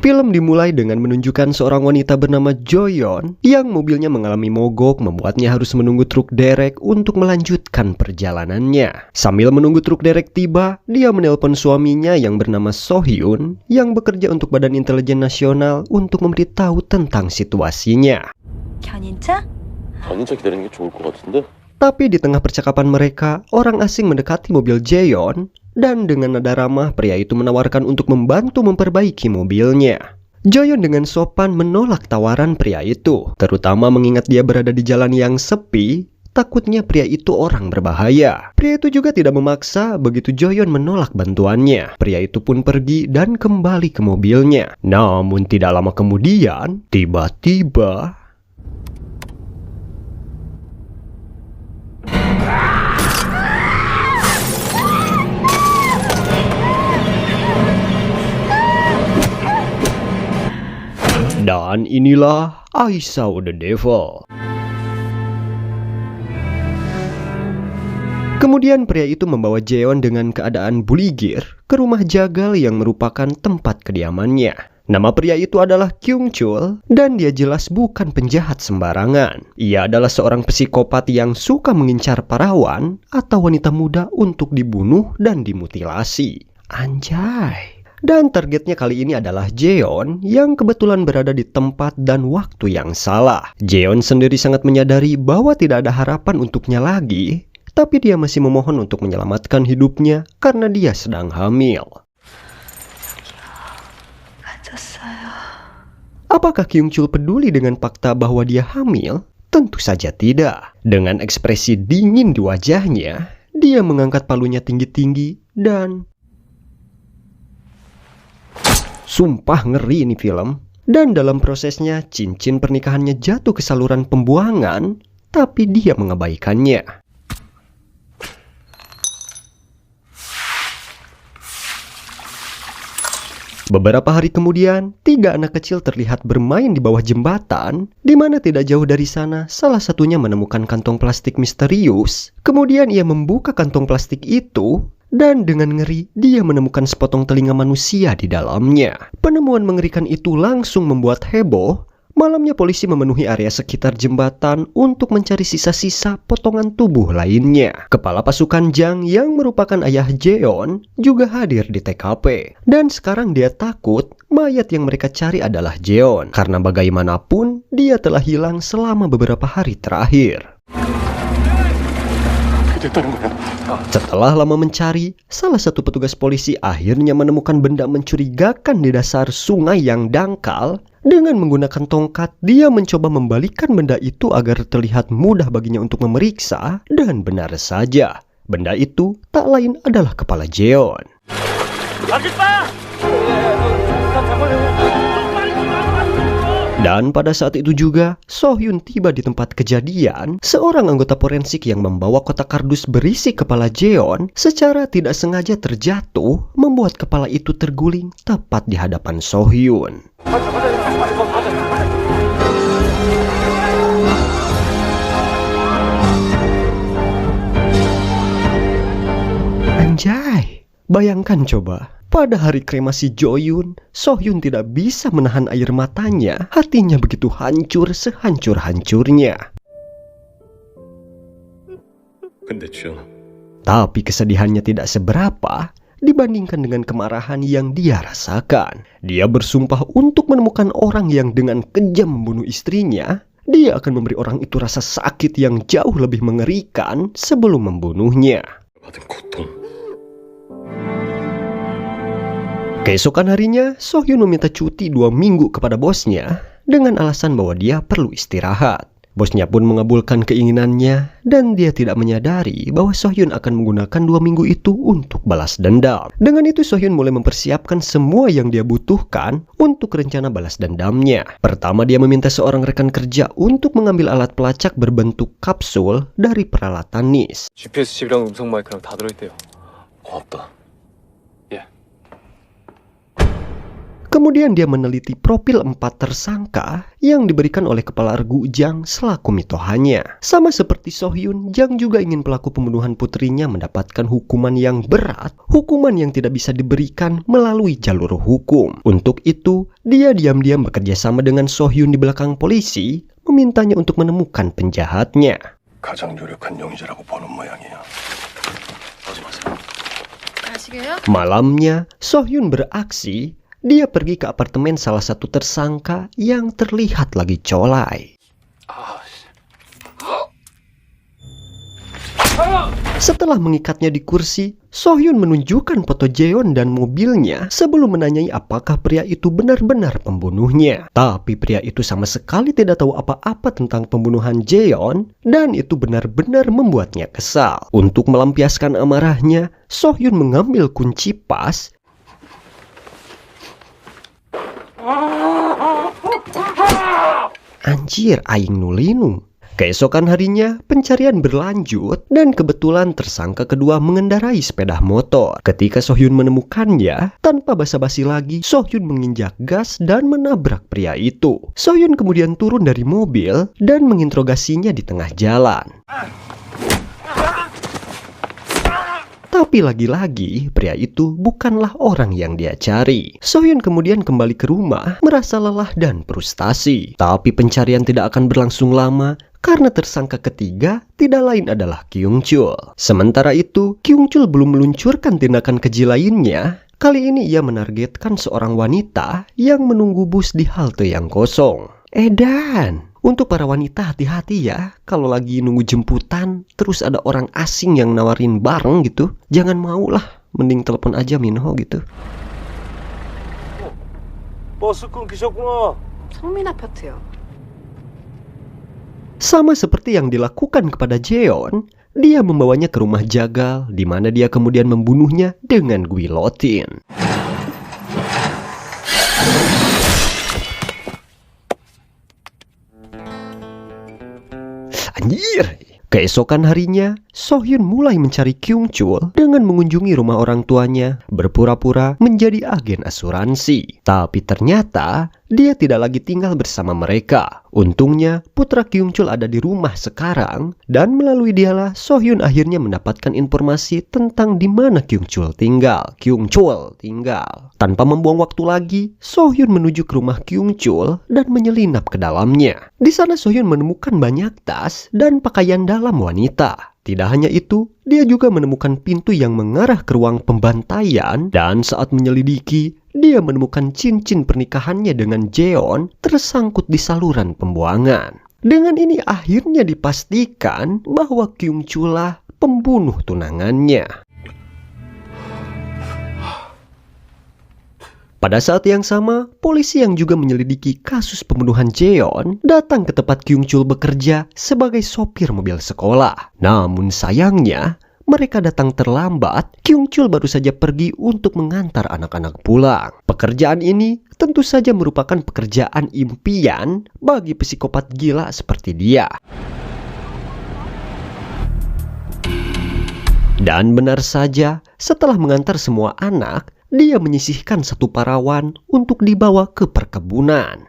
Film dimulai dengan menunjukkan seorang wanita bernama Jo-yeon yang mobilnya mengalami mogok membuatnya harus menunggu truk derek untuk melanjutkan perjalanannya. Sambil menunggu truk derek tiba, dia menelpon suaminya yang bernama So-hyun yang bekerja untuk Badan Intelijen Nasional untuk memberitahu tentang situasinya. 견인차? 견인차 기다리는 게 좋을 것 같은데? Tapi di tengah percakapan mereka, orang asing mendekati mobil Jaeyeon dan dengan nada ramah pria itu menawarkan untuk membantu memperbaiki mobilnya. Jaeyeon dengan sopan menolak tawaran pria itu, terutama mengingat dia berada di jalan yang sepi. Takutnya pria itu orang berbahaya. Pria itu juga tidak memaksa begitu Jaeyeon menolak bantuannya. Pria itu pun pergi dan kembali ke mobilnya. Namun tidak lama kemudian, tiba-tiba dan inilah I Saw the Devil. Kemudian pria itu membawa Jaeyeon dengan keadaan buligir ke rumah jagal yang merupakan tempat kediamannya. Nama pria itu adalah Kyung-chul dan dia jelas bukan penjahat sembarangan. Ia adalah seorang psikopat yang suka mengincar parawan atau wanita muda untuk dibunuh dan dimutilasi. Anjay. Dan targetnya kali ini adalah Jaeyeon yang kebetulan berada di tempat dan waktu yang salah. Jaeyeon sendiri sangat menyadari bahwa tidak ada harapan untuknya lagi, tapi dia masih memohon untuk menyelamatkan hidupnya karena dia sedang hamil. Apakah Kyung-chul peduli dengan fakta bahwa dia hamil? Tentu saja tidak. Dengan ekspresi dingin di wajahnya, dia mengangkat palunya tinggi-tinggi dan sumpah ngeri ini film. Dan dalam prosesnya, cincin pernikahannya jatuh ke saluran pembuangan, tapi dia mengabaikannya. Beberapa hari kemudian, 3 anak kecil terlihat bermain di bawah jembatan, di mana tidak jauh dari sana, salah satunya menemukan kantong plastik misterius. Kemudian ia membuka kantong plastik itu, dan dengan ngeri, dia menemukan sepotong telinga manusia di dalamnya. Penemuan mengerikan itu langsung membuat heboh. Malamnya polisi memenuhi area sekitar jembatan untuk mencari sisa-sisa potongan tubuh lainnya. Kepala pasukan Jang yang merupakan ayah Jaeyeon juga hadir di TKP. Dan sekarang dia takut mayat yang mereka cari adalah Jaeyeon. Karena bagaimanapun dia telah hilang selama beberapa hari terakhir. Setelah lama mencari, salah satu petugas polisi akhirnya menemukan benda mencurigakan di dasar sungai yang dangkal. Dengan menggunakan tongkat, dia mencoba membalikkan benda itu agar terlihat mudah baginya untuk memeriksa. Dan benar saja, benda itu tak lain adalah kepala Jaeyeon. Dan pada saat itu juga, So-hyun tiba di tempat kejadian. Seorang anggota forensik yang membawa kotak kardus berisi kepala Jaeyeon secara tidak sengaja terjatuh, membuat kepala itu terguling tepat di hadapan So-hyun. Anjay, bayangkan coba. Pada hari kremasi Jo-hyun, So-hyun tidak bisa menahan air matanya. Hatinya begitu hancur sehancur-hancurnya. Tapi kesedihannya tidak seberapa dibandingkan dengan kemarahan yang dia rasakan. Dia bersumpah untuk menemukan orang yang dengan kejam membunuh istrinya. Dia akan memberi orang itu rasa sakit yang jauh lebih mengerikan sebelum membunuhnya. Keesokan harinya, So-hyun meminta cuti 2 minggu kepada bosnya dengan alasan bahwa dia perlu istirahat. Bosnya pun mengabulkan keinginannya dan dia tidak menyadari bahwa So-hyun akan menggunakan 2 minggu itu untuk balas dendam. Dengan itu So-hyun mulai mempersiapkan semua yang dia butuhkan untuk rencana balas dendamnya. Pertama, dia meminta seorang rekan kerja untuk mengambil alat pelacak berbentuk kapsul dari peralatan NIS. GPS 칩이랑 음성 마이크랑 다 들어있대요. 고맙다. Kemudian dia meneliti profil 4 tersangka yang diberikan oleh kepala regu Jang selaku mitohannya. Sama seperti Sohyun, Jang juga ingin pelaku pembunuhan putrinya mendapatkan hukuman yang berat, hukuman yang tidak bisa diberikan melalui jalur hukum. Untuk itu, dia diam-diam bekerja sama dengan Sohyun di belakang polisi, memintanya untuk menemukan penjahatnya. 가장 유력한 용의자라고 보는 모양이야. 오지 마세요. 가시게요? Malamnya, Sohyun beraksi. Dia pergi ke apartemen salah satu tersangka yang terlihat lagi colai. Setelah mengikatnya di kursi, Sohyun menunjukkan foto Jeon dan mobilnya sebelum menanyai apakah pria itu benar-benar pembunuhnya. Tapi pria itu sama sekali tidak tahu apa-apa tentang pembunuhan Jeon dan itu benar-benar membuatnya kesal. Untuk melampiaskan amarahnya, Sohyun mengambil kunci pas. Anjir, aing nulinu. Keesokan harinya, pencarian berlanjut dan kebetulan tersangka kedua mengendarai sepeda motor. Ketika Sohyun menemukannya, tanpa basa-basi lagi, Sohyun menginjak gas dan menabrak pria itu. Sohyun kemudian turun dari mobil dan menginterogasinya di tengah jalan. Tapi lagi-lagi, pria itu bukanlah orang yang dia cari. Sohyun kemudian kembali ke rumah, merasa lelah dan frustasi. Tapi pencarian tidak akan berlangsung lama, karena tersangka ketiga tidak lain adalah Kyung Chul. Sementara itu, Kyung Chul belum meluncurkan tindakan keji lainnya. Kali ini ia menargetkan seorang wanita yang menunggu bus di halte yang kosong. Edan! Untuk para wanita hati-hati ya, kalau lagi nunggu jemputan, terus ada orang asing yang nawarin bareng gitu, jangan mau lah, mending telepon aja Minho gitu. 버스 끊기셨구나. 성민 아파트요. Sama seperti yang dilakukan kepada Jeon, dia membawanya ke rumah jagal, di mana dia kemudian membunuhnya dengan guillotine. Anjir! Keesokan harinya, Sohyun mulai mencari Kyung Chul dengan mengunjungi rumah orang tuanya, berpura-pura menjadi agen asuransi. Tapi ternyata, dia tidak lagi tinggal bersama mereka. Untungnya, putra Kyung Chul ada di rumah sekarang, dan melalui dialah Sohyun akhirnya mendapatkan informasi tentang di mana Kyung Chul tinggal. Tanpa membuang waktu lagi, Sohyun menuju ke rumah Kyung Chul dan menyelinap ke dalamnya. Di sana Sohyun menemukan banyak tas dan pakaian dalam wanita. Tidak hanya itu, dia juga menemukan pintu yang mengarah ke ruang pembantaian dan saat menyelidiki, dia menemukan cincin pernikahannya dengan Jeon tersangkut di saluran pembuangan. Dengan ini akhirnya dipastikan bahwa Kyung Chul lah pembunuh tunangannya. Pada saat yang sama, polisi yang juga menyelidiki kasus pembunuhan Jeon datang ke tempat Kyung Chul bekerja sebagai sopir mobil sekolah. Namun sayangnya, mereka datang terlambat. Kyung Chul baru saja pergi untuk mengantar anak-anak pulang. Pekerjaan ini tentu saja merupakan pekerjaan impian bagi psikopat gila seperti dia. Dan benar saja, setelah mengantar semua anak, dia menyisihkan satu parawan untuk dibawa ke perkebunan.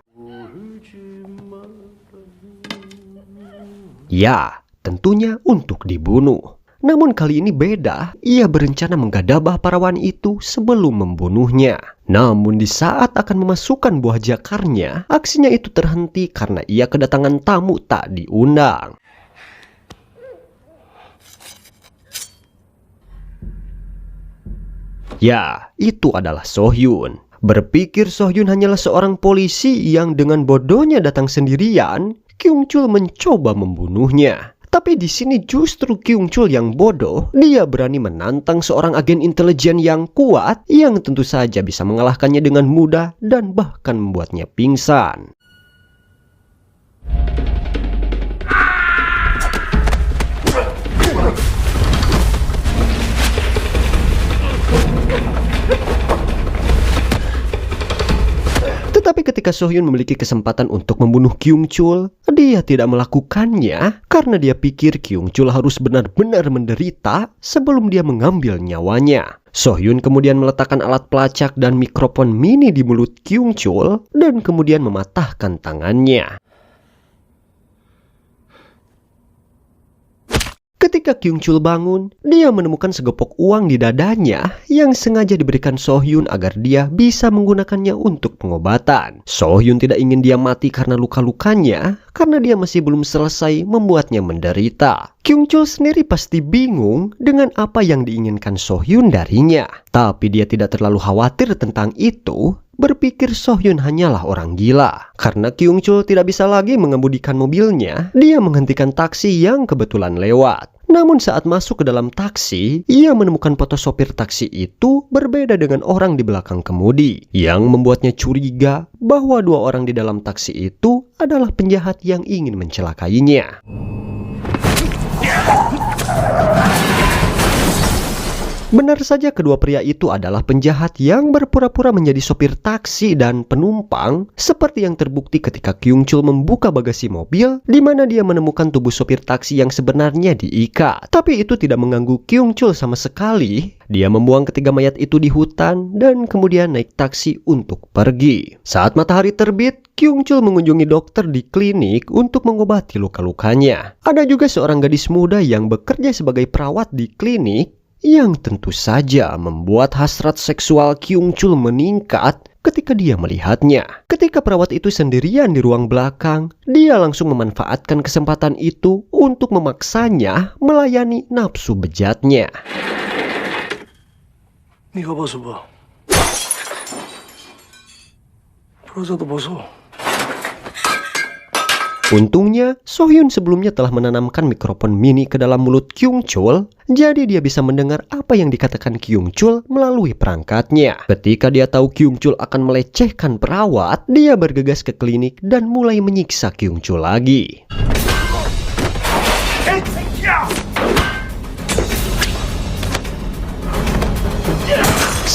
Ya, tentunya untuk dibunuh. Namun kali ini beda, ia berencana menggadabah parawan itu sebelum membunuhnya. Namun di saat akan memasukkan buah jakarnya, aksinya itu terhenti karena ia kedatangan tamu tak diundang. Ya, itu adalah Sohyun. Berpikir Sohyun hanyalah seorang polisi yang dengan bodohnya datang sendirian, Kyung Chul mencoba membunuhnya. Tapi di sini justru Kyung Chul yang bodoh, dia berani menantang seorang agen intelijen yang kuat yang tentu saja bisa mengalahkannya dengan mudah dan bahkan membuatnya pingsan. Tetapi ketika Ketika Sohyun memiliki kesempatan untuk membunuh Kyung Chul, dia tidak melakukannya karena dia pikir Kyung Chul harus benar-benar menderita sebelum dia mengambil nyawanya. Sohyun kemudian meletakkan alat pelacak dan mikrofon mini di mulut Kyung Chul dan kemudian mematahkan tangannya. Ketika Kyung Chul bangun, dia menemukan segepok uang di dadanya yang sengaja diberikan Sohyun agar dia bisa menggunakannya untuk pengobatan. Sohyun tidak ingin dia mati karena luka-lukanya, karena dia masih belum selesai membuatnya menderita. Kyung Chul sendiri pasti bingung dengan apa yang diinginkan Sohyun darinya. Tapi dia tidak terlalu khawatir tentang itu, berpikir Sohyun hanyalah orang gila. Karena Kyung Chul tidak bisa lagi mengemudikan mobilnya, dia menghentikan taksi yang kebetulan lewat. Namun saat masuk ke dalam taksi, ia menemukan foto sopir taksi itu berbeda dengan orang di belakang kemudi, yang membuatnya curiga bahwa dua orang di dalam taksi itu adalah penjahat yang ingin mencelakainya. Benar saja kedua pria itu adalah penjahat yang berpura-pura menjadi sopir taksi dan penumpang, seperti yang terbukti ketika Kyung Chul membuka bagasi mobil, di mana dia menemukan tubuh sopir taksi yang sebenarnya diikat. Tapi itu tidak mengganggu Kyung Chul sama sekali. Dia membuang ketiga mayat itu di hutan dan kemudian naik taksi untuk pergi. Saat matahari terbit, Kyung Chul mengunjungi dokter di klinik untuk mengobati luka-lukanya. Ada juga seorang gadis muda yang bekerja sebagai perawat di klinik, yang tentu saja membuat hasrat seksual Kyung Chul meningkat ketika dia melihatnya. Ketika perawat itu sendirian di ruang belakang, dia langsung memanfaatkan kesempatan itu untuk memaksanya melayani nafsu bejatnya. 네가 벗어봐. 브라자도 벗어. Untungnya, Sohyun sebelumnya telah menanamkan mikrofon mini ke dalam mulut Kyung Chul, jadi dia bisa mendengar apa yang dikatakan Kyung Chul melalui perangkatnya. Ketika dia tahu Kyung Chul akan melecehkan perawat, dia bergegas ke klinik dan mulai menyiksa Kyung Chul lagi.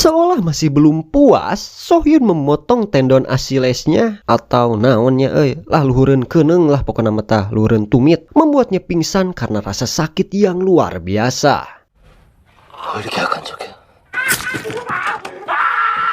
Seolah masih belum puas, Sohyun memotong tendon asilesnya atau naonnya lah luhureun keuneng lah pokokna mata luhureun tumit, membuatnya pingsan karena rasa sakit yang luar biasa. 이렇게 약한 척해.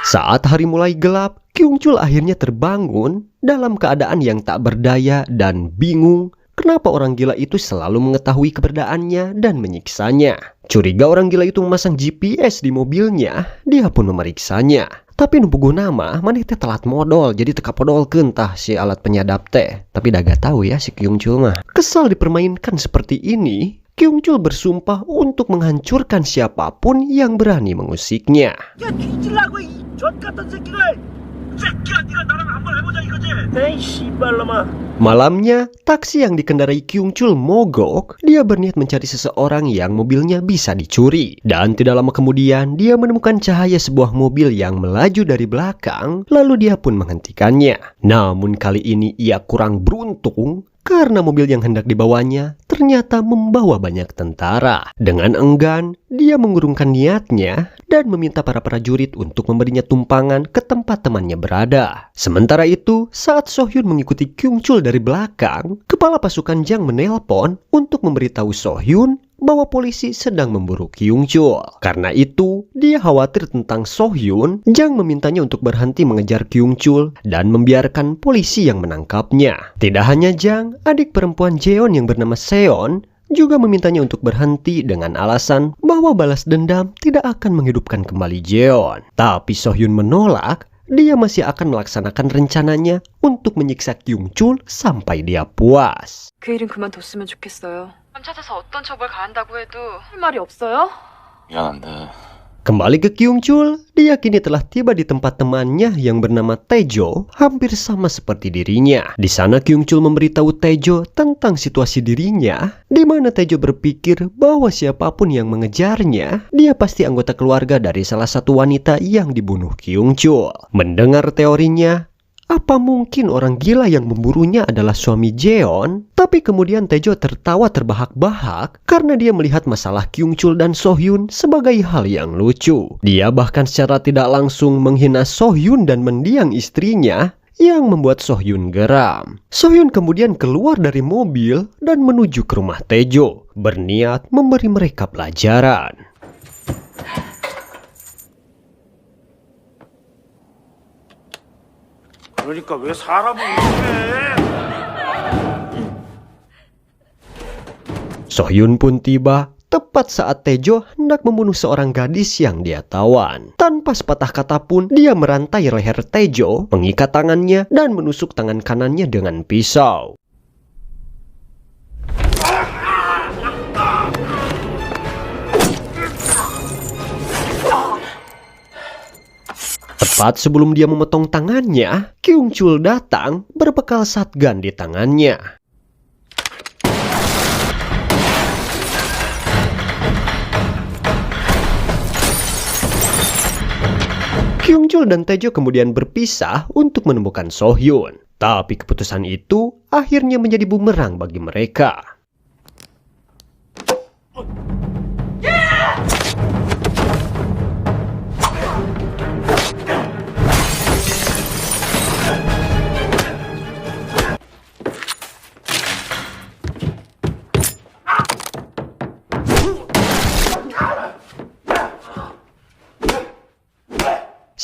Saat hari mulai gelap, Kyung Chul akhirnya terbangun dalam keadaan yang tak berdaya dan bingung kenapa orang gila itu selalu mengetahui keberadaannya dan menyiksanya. Curiga orang gila itu memasang GPS di mobilnya, dia pun memeriksanya. Tapi numpuguh nama, maneh teh telat modal, jadi teka podol kentah si alat penyadap teh. Tapi dah gak tahu ya si Kyung Chul mah. Kesal dipermainkan seperti ini, Kyung Chul bersumpah untuk menghancurkan siapapun yang berani mengusiknya. Malamnya, taksi yang dikendarai Kyung Chul mogok. Dia berniat mencari seseorang yang mobilnya bisa dicuri. Dan tidak lama kemudian, dia menemukan cahaya sebuah mobil yang melaju dari belakang, lalu dia pun menghentikannya. Namun kali ini ia kurang beruntung, karena mobil yang hendak dibawanya ternyata membawa banyak tentara. Dengan enggan, dia mengurungkan niatnya dan meminta para prajurit untuk memberinya tumpangan ke tempat temannya berada. Sementara itu, saat Sohyun mengikuti Kyung Chul dari belakang, kepala pasukan Jang menelpon untuk memberitahu Sohyun bahwa polisi sedang memburu Kyung Chul. Karena itu, dia khawatir tentang Sohyun. Jang memintanya untuk berhenti mengejar Kyung Chul dan membiarkan polisi yang menangkapnya. Tidak hanya Jang, adik perempuan Jeon yang bernama Seon juga memintanya untuk berhenti dengan alasan bahwa balas dendam tidak akan menghidupkan kembali Jeon. Tapi Sohyun menolak. Dia masih akan melaksanakan rencananya untuk menyiksa Kyung Chul sampai dia puas. 그 일은 그만뒀으면 좋겠어요. 남 찾아서 어떤 처벌 가한다고 해도 할 말이 없어요? 미안한데 Kembali ke Kyung Chul, dia kini telah tiba di tempat temannya yang bernama Taejo, hampir sama seperti dirinya. Di sana Kyung Chul memberitahu Taejo tentang situasi dirinya, di mana Taejo berpikir bahwa siapapun yang mengejarnya, dia pasti anggota keluarga dari salah satu wanita yang dibunuh Kyung Chul. Mendengar teorinya, apa mungkin orang gila yang memburunya adalah suami Jeon? Tapi kemudian Taejo tertawa terbahak-bahak karena dia melihat masalah Kyung Chul dan Sohyun sebagai hal yang lucu. Dia bahkan secara tidak langsung menghina Sohyun dan mendiang istrinya yang membuat Sohyun geram. Sohyun kemudian keluar dari mobil dan menuju ke rumah Taejo, berniat memberi mereka pelajaran. 그러니까 왜 사람을 이렇게 해? Sohyun pun tiba tepat saat Taejo hendak membunuh seorang gadis yang dia tawan. Tanpa sepatah kata pun, dia merantai leher Taejo, mengikat tangannya, dan menusuk tangan kanannya dengan pisau. Tepat sebelum dia memotong tangannya, Kyung Chul datang berbekal shotgun di tangannya. Kyung Chul dan Taejo kemudian berpisah untuk menemukan Sohyun. Tapi keputusan itu akhirnya menjadi bumerang bagi mereka.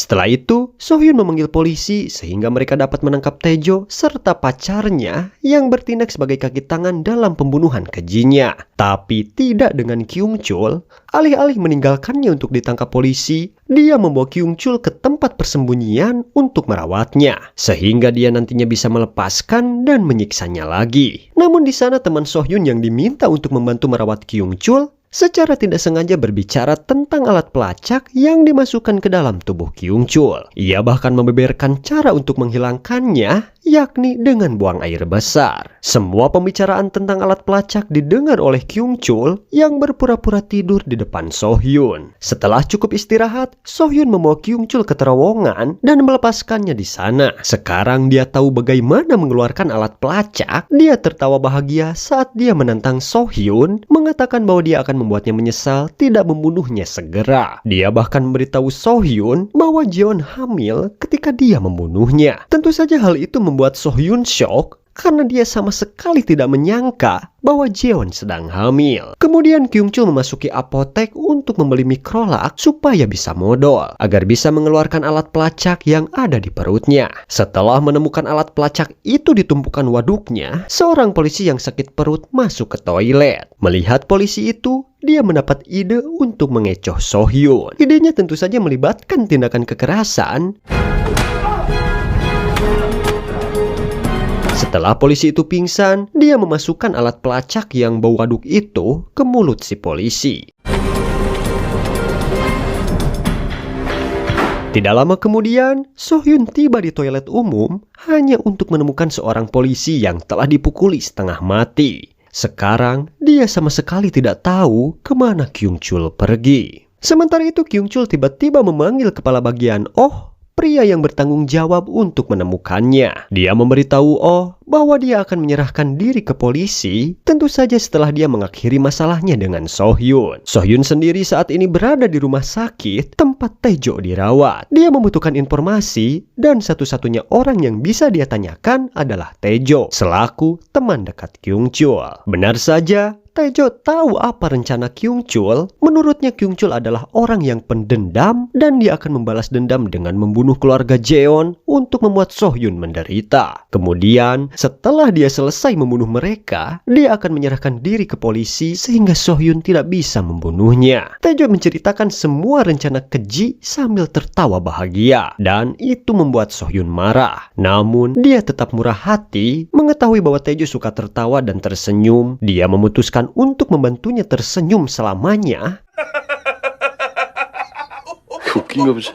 Setelah itu, Sohyun memanggil polisi sehingga mereka dapat menangkap Taejo serta pacarnya yang bertindak sebagai kaki tangan dalam pembunuhan kejinya. Tapi tidak dengan Kyung Chul. Alih-alih meninggalkannya untuk ditangkap polisi, dia membawa Kyung Chul ke tempat persembunyian untuk merawatnya, sehingga dia nantinya bisa melepaskan dan menyiksanya lagi. Namun di sana teman Sohyun yang diminta untuk membantu merawat Kyung Chul secara tidak sengaja berbicara tentang alat pelacak yang dimasukkan ke dalam tubuh Kyung Chul. Ia bahkan membeberkan cara untuk menghilangkannya, yakni dengan buang air besar. Semua pembicaraan tentang alat pelacak didengar oleh Kyung Chul yang berpura-pura tidur di depan Sohyun. Setelah cukup istirahat, Sohyun membawa Kyung Chul ke terowongan dan melepaskannya di sana. Sekarang dia tahu bagaimana mengeluarkan alat pelacak. Dia tertawa bahagia saat dia menantang Sohyun, mengatakan bahwa dia akan membuatnya menyesal tidak membunuhnya segera. Dia bahkan memberitahu Sohyun bahwa Jeon hamil ketika dia membunuhnya. Tentu saja hal itu membuat Sohyun shock karena dia sama sekali tidak menyangka bahwa Jeon sedang hamil. Kemudian Kyung Chul memasuki apotek untuk membeli mikrolak supaya bisa modal, agar bisa mengeluarkan alat pelacak yang ada di perutnya. Setelah menemukan alat pelacak itu di tumpukan waduknya, seorang polisi yang sakit perut masuk ke toilet. Melihat polisi itu, dia mendapat ide untuk mengecoh Sohyun. Idenya tentu saja melibatkan tindakan kekerasan. Setelah polisi itu pingsan, dia memasukkan alat pelacak yang bau waduk itu ke mulut si polisi. Tidak lama kemudian, Sohyun tiba di toilet umum hanya untuk menemukan seorang polisi yang telah dipukuli setengah mati. Sekarang, dia sama sekali tidak tahu kemana Kyung Chul pergi. Sementara itu, Kyung Chul tiba-tiba memanggil kepala bagian Oh, pria yang bertanggung jawab untuk menemukannya. Dia memberitahu Oh bahwa dia akan menyerahkan diri ke polisi, tentu saja setelah dia mengakhiri masalahnya dengan Sohyun. Sohyun sendiri saat ini berada di rumah sakit tempat Taejo dirawat. Dia membutuhkan informasi dan satu-satunya orang yang bisa dia tanyakan adalah Taejo, selaku teman dekat Kyung Chul. Benar saja, Taejo tahu apa rencana Kyung Chul. Menurutnya Kyung Chul adalah orang yang pendendam dan dia akan membalas dendam dengan membunuh keluarga Jeon untuk membuat Sohyun menderita. Kemudian, setelah dia selesai membunuh mereka, dia akan menyerahkan diri ke polisi sehingga Sohyun tidak bisa membunuhnya. Taejo menceritakan semua rencana keji sambil tertawa bahagia, dan itu membuat Sohyun marah. Namun, dia tetap murah hati mengetahui bahwa Taejo suka tertawa dan tersenyum. Dia memutuskan untuk membantunya tersenyum selamanya. 웃긴가 보지?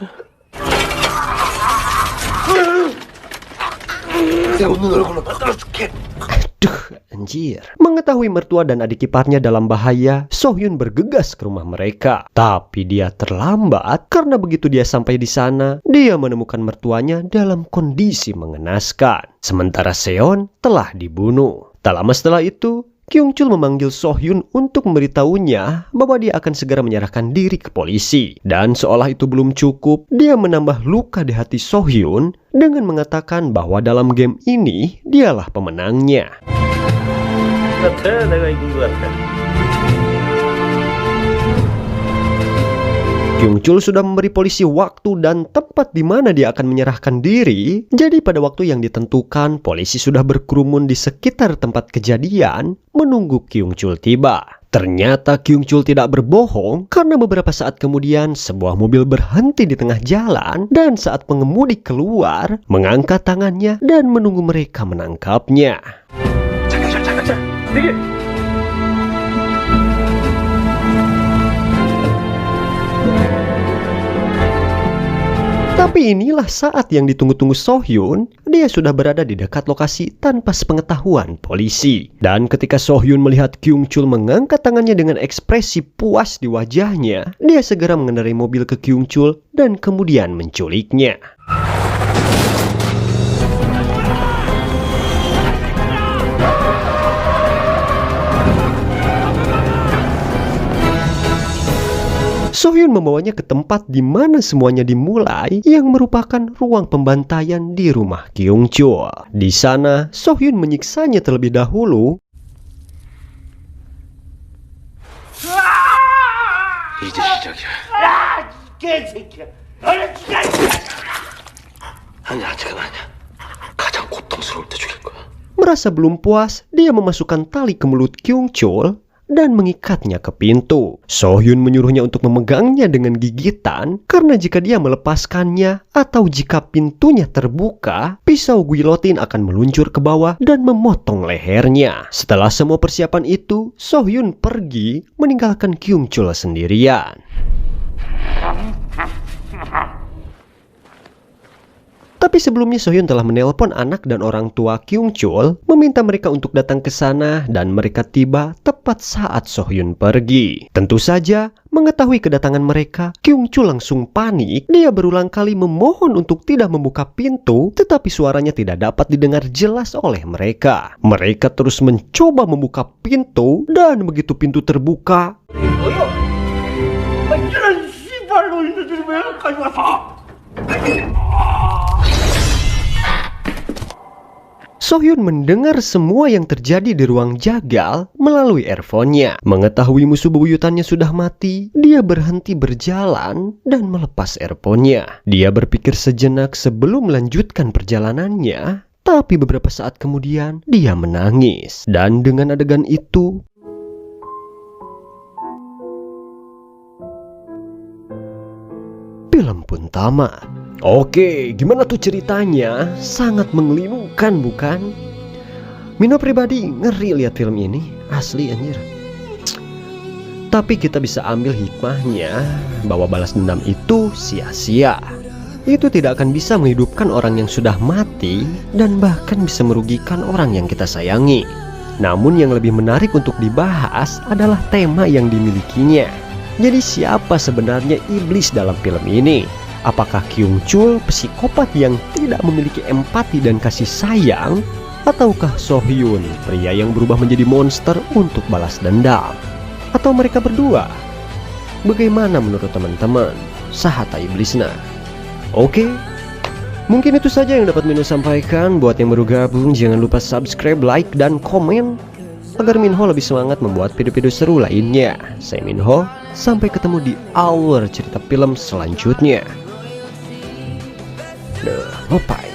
내 웃는 얼굴로 만들어줄게. Aduh, anjir. Mengetahui mertua dan adik iparnya dalam bahaya, Sohyun bergegas ke rumah mereka. Tapi dia terlambat karena begitu dia sampai di sana, dia menemukan mertuanya dalam kondisi mengenaskan. Sementara Seon telah dibunuh. Tak lama setelah itu, Kyung Chul memanggil So-hyun untuk memberitahunya bahwa dia akan segera menyerahkan diri ke polisi. Dan seolah itu belum cukup, dia menambah luka di hati So-hyun dengan mengatakan bahwa dalam game ini dialah pemenangnya. Kyung Chul sudah memberi polisi waktu dan tempat di mana dia akan menyerahkan diri. Jadi pada waktu yang ditentukan, polisi sudah berkerumun di sekitar tempat kejadian menunggu Kyung Chul tiba. Ternyata Kyung Chul tidak berbohong karena beberapa saat kemudian sebuah mobil berhenti di tengah jalan dan saat pengemudi keluar, mengangkat tangannya dan menunggu mereka menangkapnya. Tapi inilah saat yang ditunggu-tunggu So-hyun. Dia sudah berada di dekat lokasi tanpa sepengetahuan polisi. Dan ketika So-hyun melihat Kyung Chul mengangkat tangannya dengan ekspresi puas di wajahnya, dia segera mengendarai mobil ke Kyung Chul dan kemudian menculiknya. So-hyun membawanya ke tempat di mana semuanya dimulai, yang merupakan ruang pembantaian di rumah Kyung Chul. Di sana, So-hyun menyiksanya terlebih dahulu. 이제 시작이야. 개새끼야. 너는 죽여. 아니야, 지금 아니야. 가장 고통스러울 때 죽일 거야. Merasa belum puas, dia memasukkan tali ke mulut Kyung Chul dan mengikatnya ke pintu. So-hyun menyuruhnya untuk memegangnya dengan gigitan karena jika dia melepaskannya atau jika pintunya terbuka, pisau guillotine akan meluncur ke bawah dan memotong lehernya. Setelah semua persiapan itu, So-hyun pergi meninggalkan Kyung Chul sendirian. Tapi sebelumnya So-hyun telah menelpon anak dan orang tua Kyung Chul, meminta mereka untuk datang ke sana dan mereka tiba tepat saat So-hyun pergi. Tentu saja, mengetahui kedatangan mereka, Kyung Chul langsung panik. Dia berulang kali memohon untuk tidak membuka pintu, tetapi suaranya tidak dapat didengar jelas oleh mereka. Mereka terus mencoba membuka pintu dan begitu pintu terbuka, 이런 씨발 놈들이 왜 여기까지 왔어? So-hyun mendengar semua yang terjadi di ruang jagal melalui earphone-nya. Mengetahui musuh bebuyutannya sudah mati, dia berhenti berjalan dan melepas earphone-nya. Dia berpikir sejenak sebelum melanjutkan perjalanannya, tapi beberapa saat kemudian dia menangis. Dan dengan adegan itu, film pun tamat. Oke, gimana tuh ceritanya? Sangat mengelilingkan, bukan? Mino pribadi ngeri lihat film ini, asli anjir. Tapi kita bisa ambil hikmahnya bahwa balas dendam itu sia-sia. Itu tidak akan bisa menghidupkan orang yang sudah mati dan bahkan bisa merugikan orang yang kita sayangi. Namun yang lebih menarik untuk dibahas adalah tema yang dimilikinya. Jadi siapa sebenarnya iblis dalam film ini? Apakah Kyung Chul psikopat yang tidak memiliki empati dan kasih sayang? Ataukah So-hyun pria yang berubah menjadi monster untuk balas dendam? Atau mereka berdua? Bagaimana menurut teman-teman? Sahata iblisna. Oke, mungkin itu saja yang dapat Minho sampaikan. Buat yang baru gabung, jangan lupa subscribe, like, dan komen agar Minho lebih semangat membuat video-video seru lainnya. Saya Minho, sampai ketemu di hour cerita film selanjutnya. Bye.